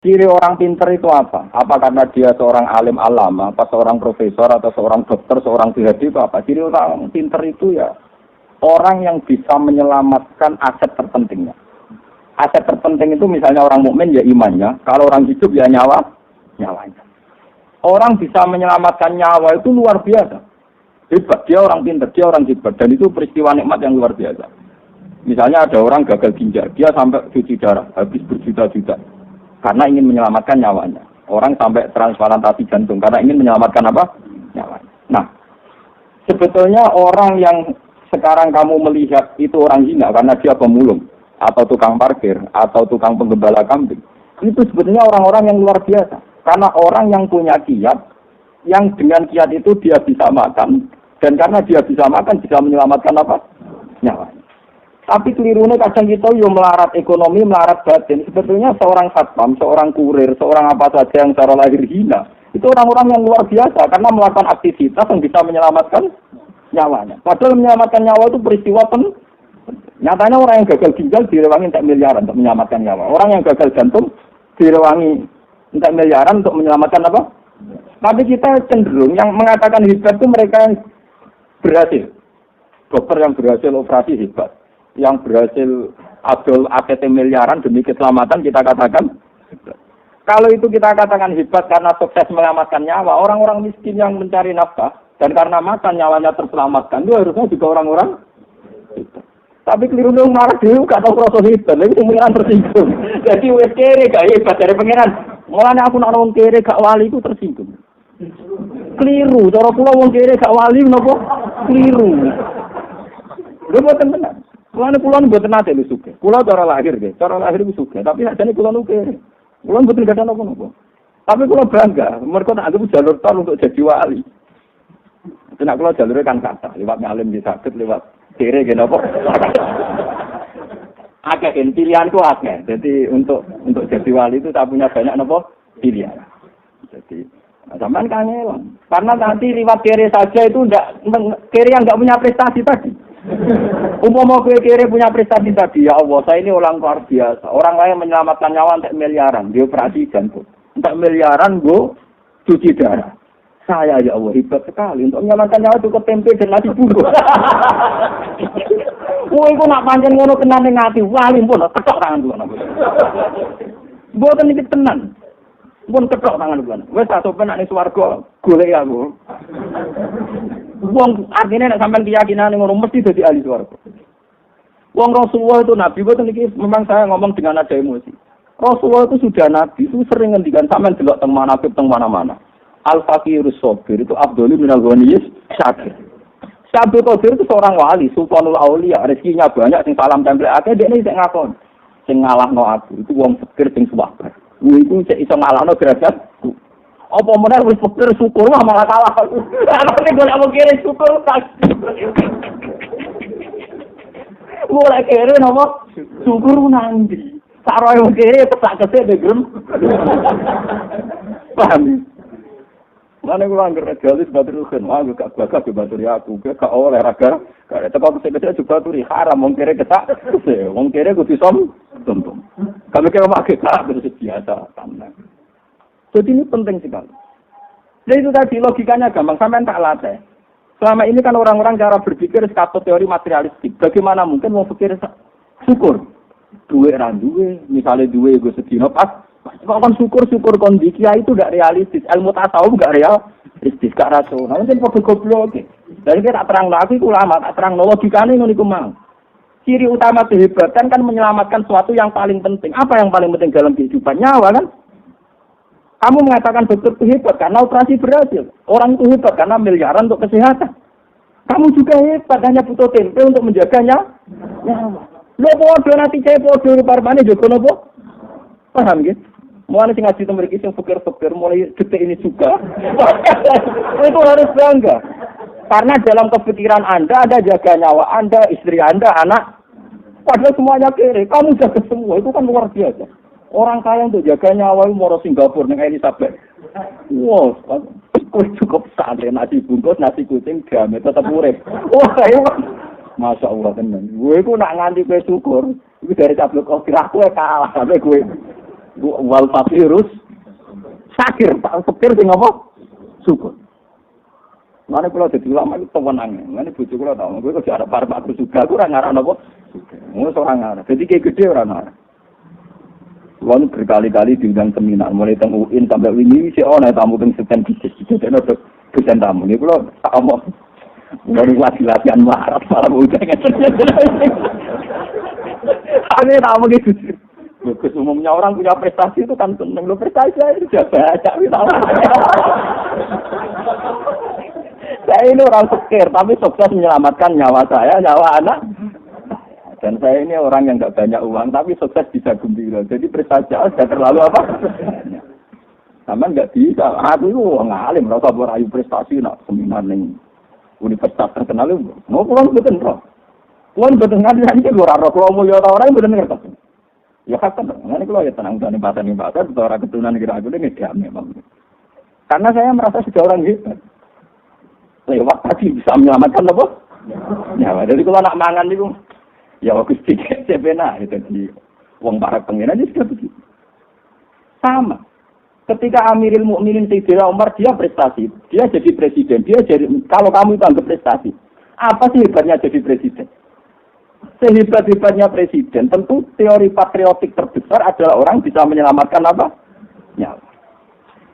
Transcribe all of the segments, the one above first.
Ciri orang pinter itu apa? Apa karena dia seorang alim alama, apa seorang profesor, atau seorang dokter, seorang PhD itu apa? Ciri orang pinter itu ya orang yang bisa menyelamatkan aset terpentingnya. Aset terpenting itu misalnya orang mukmin ya imannya, kalau orang hidup ya nyawanya. Orang bisa menyelamatkan nyawa itu luar biasa. Hebat, dia orang pinter, dia orang hebat, dan itu peristiwa nikmat yang luar biasa. Misalnya ada orang gagal ginjal, dia sampai cuci darah, habis berjuta-juta. Karena ingin menyelamatkan nyawanya. Orang sampai transplantasi jantung karena ingin menyelamatkan apa? Nyawanya. Nah, sebetulnya orang yang sekarang kamu melihat itu orang hina karena dia pemulung, atau tukang parkir, atau tukang penggembala kambing. Itu sebetulnya orang-orang yang luar biasa. Karena orang yang punya kiat, yang dengan kiat itu dia bisa makan, dan karena dia bisa makan, bisa menyelamatkan apa? Nyawanya. Tapi kelirunya kadang kita melarat ekonomi, melarat batin. Sebetulnya seorang satpam, seorang kurir, seorang apa saja yang secara lahir hina, itu orang-orang yang luar biasa karena melakukan aktivitas yang bisa menyelamatkan nyawanya. Padahal menyelamatkan nyawa itu peristiwa nyatanya orang yang gagal ginjal direwangi untuk miliaran untuk menyelamatkan nyawa. Orang yang gagal jantung direwangi untuk miliaran untuk menyelamatkan apa? Tapi kita cenderung yang mengatakan hebat itu mereka yang berhasil. Dokter yang berhasil operasi hebat. Yang berhasil adol APT miliaran demi keselamatan kita katakan hebat. Kalau itu kita katakan hebat karena sukses menyelamatkan nyawa, orang-orang miskin yang mencari nafkah dan karena makan nyawanya terselamatkan itu harusnya juga orang-orang hebat. Tapi keliru dong marah dulu gak tahu proses hebat, lagi pengiran tersinggung. Jadi wes kere gak hebat dari pengiran. Mulanya aku nak wong kere gak wali itu tersinggung. Keliru, cara kula wong kere gak wali napa? Keliru. Lha boten benar. Kulon mboten nate lho sugih. Kula cara lahir nggih, cara lahir iku sugih, tapi sakjane kula nuke. Kula mboten gadah napa-napa. Tapi kula bangga, mergo tak anggap jalur tol untuk jadi wali. Nek kula jalure kan kata, lewat ngalim di saged, lewat kere nggih napa. Akeh pilihanku akeh. Jadi untuk jadi wali itu tak punya banyak napa pilihan. Jadi sampean kangen. Karena nanti lewat kere saja itu kere yang enggak punya prestasi tadi. Umpama kere punya prestasi tadi, ya Allah, saya ini orang luar biasa. Orang lain menyelamatkan nyawa untuk miliaran, dia operasi jantung. Untuk miliaran, gue cuci darah. Saya, ya Allah, hebat sekali. Untuk menyelamatkan nyawa cukup tempe dan nasi bungkus. Wah, itu nak pancen ngono tenan ning ati. Wali pun ketok tangan kula. Mboten iki tenan. Pun ketok tangan kula. Wis tak sopan nek swarga golek aku. Wong artine nek sampean keyakinan ngono mesti dadi ahli swarga. Wong Rasulullah itu nabi, boten iki memang saya ngomong dengan ada emosi. Rasulullah itu sudah nabi, itu sering ngendikan sampean delok teng manaqib teng mana-mana. Al-Faqirus Sabir itu Abdul minal Ghaniyis Syakir. Syabul Qadir itu seorang wali, Sultanul Aulia, rezekinya banyak, sing salam tempel akeh, dekne sing ngakon. Sing ngalahno aku, itu wong fakir sing sabar. Kuwi iku sik iso ngalahno derajatku. Apa meneh wis fakir syukur lah malah kalah aku. Nek golek wong kere syukur tak. Mulai kere nopo? Syukur nanti. Saroe wong kere pesak kesek degrem. Paham? Mana kula anggere jalis batur kan, aku gak bakal baturi aku, gak oleh raga. Karek teko kesek-kesek juga baturi haram wong kere ketak. Wong kere kudu tum. Kami kira mak kita terus biasa tenang. Jadi ini penting sekali. Jadi itu tadi logikanya gampang, sampean tak latih. Selama ini kan orang-orang cara berpikir sekatut teori materialistik. Bagaimana mungkin mau pikir syukur? Duwe ra duwe, misalnya duwe gue sedino pas. Kok kan syukur kondisi itu tidak realistis. Ilmu tasawuf enggak realistis, gak rasional. Mungkin padha goblok. Dari kita tak terang lagi ulama, tak terang logikane ngono iku mang. Ciri utama kehebatan kan menyelamatkan sesuatu yang paling penting. Apa yang paling penting dalam kehidupan? Nyawa kan? Kamu mengatakan dokter itu hebat karena operasi berhasil. Orang itu hebat karena miliaran untuk kesehatan. Kamu juga hebat, hanya butuh tempe untuk menjaganya. Nyawa. Lo podo nanti saya podo di parmane jogo nopo? Paham gitu? Mulai sing ngaji temen iki sing fikir-fikir mulai detik ini juga. Itu harus bangga. Karena dalam kepikiran Anda ada jaga nyawa Anda, istri Anda, anak. Padahal semuanya kere, kamu jaga semua, itu kan luar biasa. Orang kaya untuk jaga nyawa itu mau Singapura dengan Elizabeth. Wow, cukup santai nasi bungkus, nasi kucing, diame tetap urip. Wah, Masya Allah tenan. Gue itu nak nganti gue syukur. Itu dari cablok kau kira gue kalah sampai gue. Wal fakirus sakir, tak fakir sing apa? Syukur. Mane kula dadi ulama iki tewenang. Mane bojo kula tau, kowe kok arep arep aku juga aku ora ngarep napa. Ngono ora ngarep. Dadi ki gede ora ngarep. Wong berkali-kali diundang seminar mulai teng UIN sampai wingi sik ana tamu teng Seten bisnis. Dene dosen tamu. Niku kula tak omong. Baru latihan marat malah udah ngeten. Ane tamu gitu. Bagus umumnya orang punya prestasi itu kan seneng. Lo prestasi saya itu sudah baca. Saya ini orang fakir, tapi sukses menyelamatkan nyawa saya, nyawa anak. Dan saya ini orang yang nggak banyak uang, tapi sukses bisa gembira. Jadi prestasi saya sudah terlalu apa? Sama nggak bisa. Aku itu orang alim, rasa berayu prestasi, nak seminar nih universitas terkenal itu. Mau pulang betul roh. Pulang betul nggak nanti luar roh. Kalau mau jauh orang betul ngerti. Ya kan, nanti kalau ya tenang nih bahasa, orang keturunan kira-kira ini nggak memang. Karena saya merasa sudah orang hebat. Lewat tadi bisa menyelamatkan apa? Nyawa. Jadi kalau nak mangan itu, ya waktu sedikit sebenarnya itu di uang para pengiran itu sudah begitu. Sama. Ketika Amirul Mukminin Sayyidina Umar dia prestasi, dia jadi presiden, dia jadi kalau kamu itu anggap prestasi, apa sih hebatnya jadi presiden? Sehebat-hebatnya presiden, tentu teori patriotik terbesar adalah orang bisa menyelamatkan apa? Nyawa.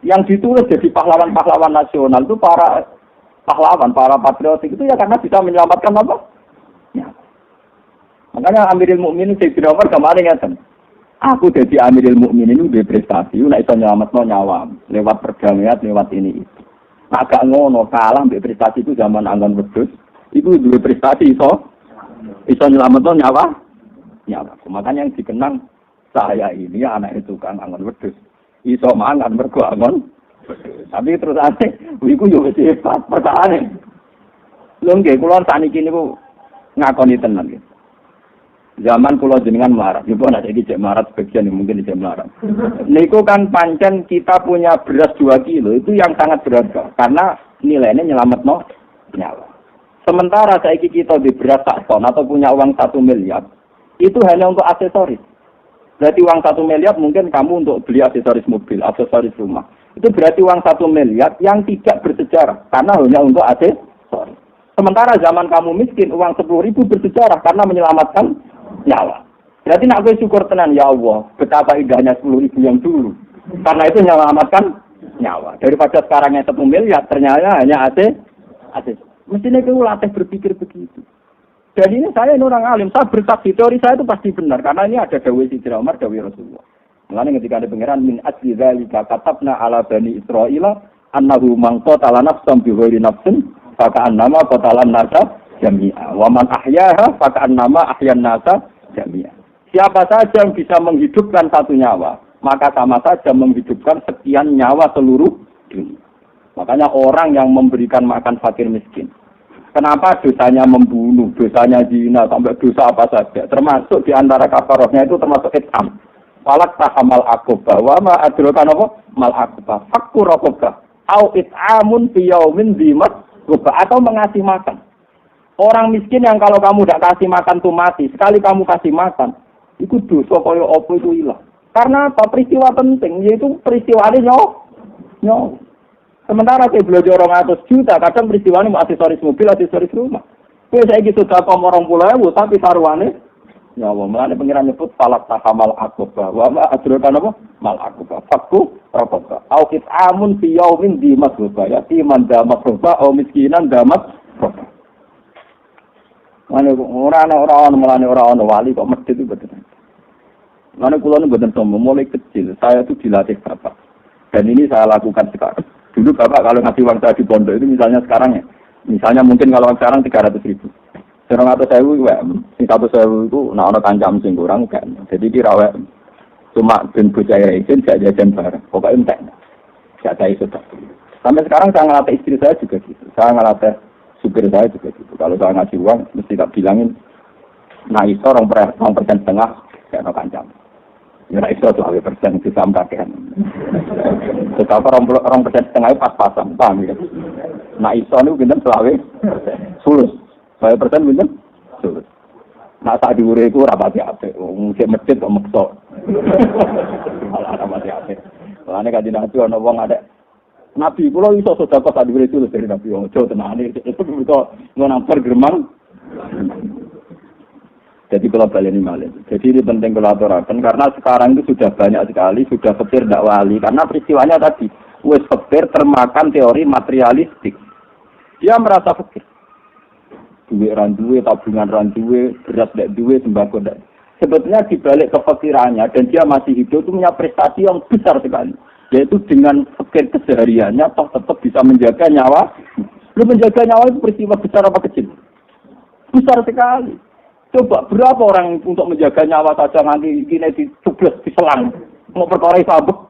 Yang ditulis jadi pahlawan-pahlawan nasional itu para pahlawan, para patriotik itu ya karena bisa menyelamatkan apa? Ya. Makanya Amirul Mukminin Sayyidina Umar kemarin ngatakan, aku jadi Amirul Mukminin itu berprestasi, nek iso nyelametno nyawa lewat perdamaian, lewat ini itu. Nah, gak ngono kalah mbek prestasi itu zaman anggon wedhus, itu duwe prestasi iso nyelametno nyawa. Makanya yang dikenang saya ini anak itu kan anggon wedhus. Iso mangan mergo anggon. Tapi terus aneh, iku yo wis hebat pertahanan. Lho nggih kula saniki niku ngakoni tenan nggih. Zaman kula jenengan melarat, niku ana iki cek melarat sebagian mungkin cek melarat. Niku kan pancen kita punya beras 2 kilo itu yang sangat berharga karena nilainya nyelametno nyawa. Sementara saiki kita di beras 1 ton atau punya uang 1 miliar, itu hanya untuk aksesoris. Berarti uang 1 miliar mungkin kamu untuk beli aksesoris mobil, aksesoris rumah. Itu berarti uang 1 miliar yang tidak bersejarah karena hanya untuk aksesoris. Sementara zaman kamu miskin uang 10.000 bersejarah karena menyelamatkan nyawa. Berarti nak gue syukur tenan ya Allah betapa indahnya 10.000 yang dulu karena itu menyelamatkan nyawa. Daripada sekarang yang 1 miliar ternyata hanya aksesoris. Mestinya kamu latih berpikir begitu. Dan ini saya ini orang alim, saya bersaksi teori saya itu pasti benar karena ini ada dawuh Sayyidina Umar, dawuh Rasulullah. Mulane ketika ada pangeran min ajli zalika katabna ala bani Israila annahu man qatala nafsan bi ghairi nafsin fa ka'annama qatala an-nasa jami'a wa man ahyaha fa ka'annama ahyan nasa jami'a. Siapa saja yang bisa menghidupkan satu nyawa, maka sama saja menghidupkan sekian nyawa seluruh dunia. Makanya orang yang memberikan makan fakir miskin. Kenapa dosanya membunuh, dosanya zina, sampai dosa apa saja. Termasuk di antara kafarahnya itu termasuk it'am. Falak tahamal akobah, wa ma adroka nopo mal akobah, fakku rokobah, au it'amun fiyaumin dimat rubah, atau mengasih makan. Orang miskin yang kalau kamu tidak kasih makan tuh mati, sekali kamu kasih makan, itu dosa kaya apa itu hilang. Karena apa? Peristiwa penting, yaitu peristiwa ini nyawa. Sementara saya belajar 200 juta, kadang peristiwa ini aksesoris mobil, aksesoris rumah. Saya gitu dapat 20.000, tapi taruhannya nyawa. Mulane pengiran nyebut falak tahamal akobah. Wa ma adroka napa? Mal akobah. Fakku rokobah. Au kit'amun fi yaumin di masrubah. Yati man damat rokobah. Au miskinan damat rokobah. Mulane mulane orang wali kok medhit itu betul. Mulane kula nu mboten sombong, mulai kecil saya itu dilatih bapak. Dan ini saya lakukan sekarang. Dulu bapak kalau ngasih uang saya di pondok itu misalnya sekarang ya. Misalnya mungkin kalau sekarang 300.000. 100.000 itu ana kancam sing kurang kan. Jadi dirawek cuma ben bocah izin gak jajan bareng. Pokoke entek. Gak ada itu. Sampai sekarang saya ngelatih istri saya juga gitu. Saya ngelatih supir saya juga gitu. Kalau saya ngasih uang mesti tak bilangin nah iso 2% setengah gak ana kancam. Ya nek iso 2% itu sama kakean. Tetapi 2% setengah pas-pasan, paham ya. Nah iso niku pinten 20 sulus. 2% pinten? Sulus. Nak sak dhuwure iku ora pati apik. Wong sing masjid kok meksa. Malah ora pati apik. Lane kanjeng Nabi ana wong ada Nabi kula iso sedekah sak dhuwure itu dari Nabi wong aja tenane itu mergo ngono pergeremang. Jadi kalau baleni malih. Jadi ini penting kalau aturaken karena sekarang itu sudah banyak sekali sudah fikir ndak wali karena peristiwanya tadi wis fikir termakan teori materialistik. Dia merasa fikir duit randuwe, tabungan randuwe, beras ndak duwe, sembako ndak. Sebetulnya dibalik kefikirannya dan dia masih hidup itu punya prestasi yang besar sekali. Yaitu dengan fikir kesehariannya toh tetap bisa menjaga nyawa. Lu menjaga nyawa itu peristiwa besar apa kecil? Besar sekali. Coba berapa orang untuk menjaga nyawa saja nanti kini dicubles, diselang. Mau perkara sabuk.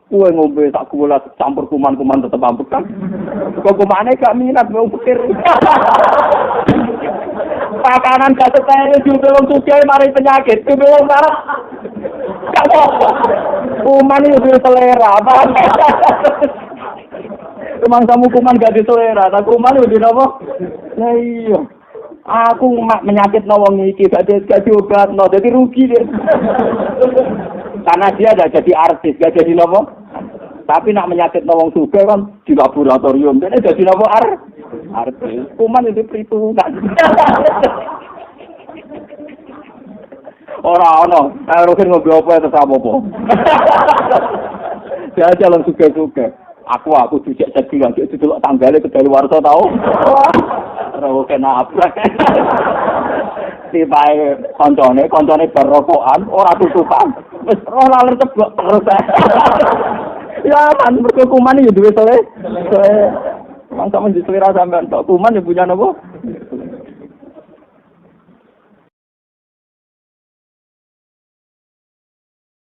Kue ngombe tak gula campur kuman-kuman tetap ambek kan. Kok kumane gak minat mau pikir. Pakanan gak setene juga wong sugih mari penyakit. Kuwi wong marah. Gak apa. Kuman itu selera apa? Memang kamu kuman gak diselera, tak kuman itu apa? Nah iya. Aku menyakit wong iki gak diobatno, jadi rugi dia. Karena dia gak jadi artis, gak jadi nopo. Tapi nak menyakit wong sugih kan di laboratorium, jadi jadi nopo artis. Kuman itu perhitungan. Ora rugen ngobrol apa terus apa. Dia jalan sugih-sugih. Aku dicek bilang itu delok tanggale kedal warsa tau. Ora kena abrak. Tibae koncone berokokan ora tutupan. Wis ora laler ceblok terus. Ya kan mergo kuman yo duwe soe. Mang sampeyan diselera sampean tok kuman yo punya napa?